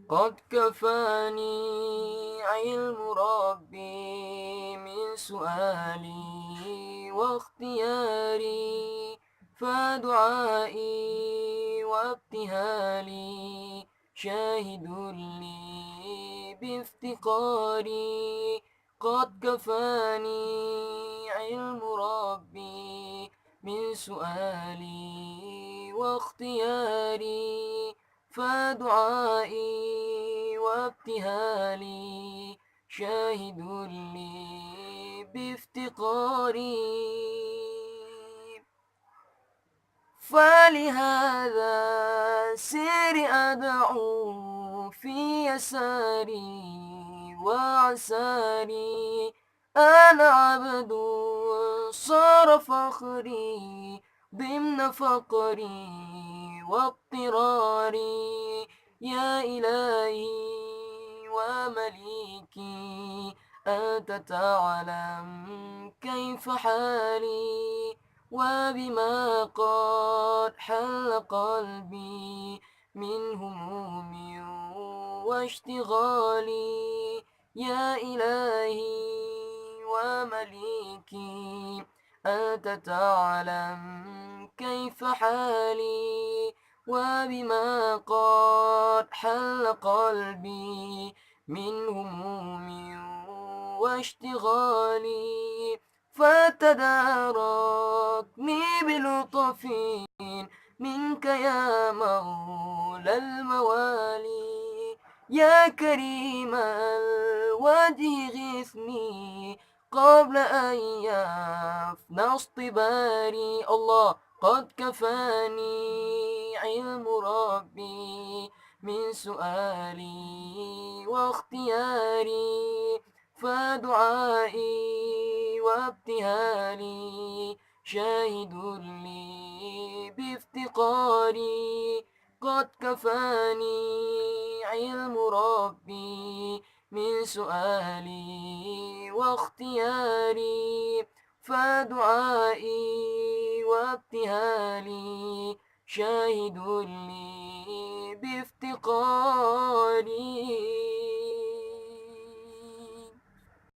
قد كفاني علم ربي من سؤالي واختياري، فدعائي وابتهالي شاهد لي بافتقاري. قد كفاني علم ربي من سؤالي واختياري، فدعائي وابتهالي شاهد لي بافتقاري. فلهذا سير أدعو في يساري وعساري. أنا عبد صار فخري ضمن فقري واضطراري. يا إلهي ومليكي، أنت تعلم كيف حالي وبما قد حل قلبي من هموم واشتغالي. يا إلهي ومليكي، أنت تعلم كيف حالي وبما قد حل قلبي من هموم واشتغالي. فتداركني بلطف منك يا مولى الموالي. يا كريم الوجه غثني قبل أن يفنى اصطباري. الله قد كفاني علم ربي من سؤالي واختياري، فدعائي وابتهالي شاهد لي بافتقاري. قد كفاني علم ربي من سؤالي واختياري، فدعائي وابتهالي شاهد لي بافتقاري.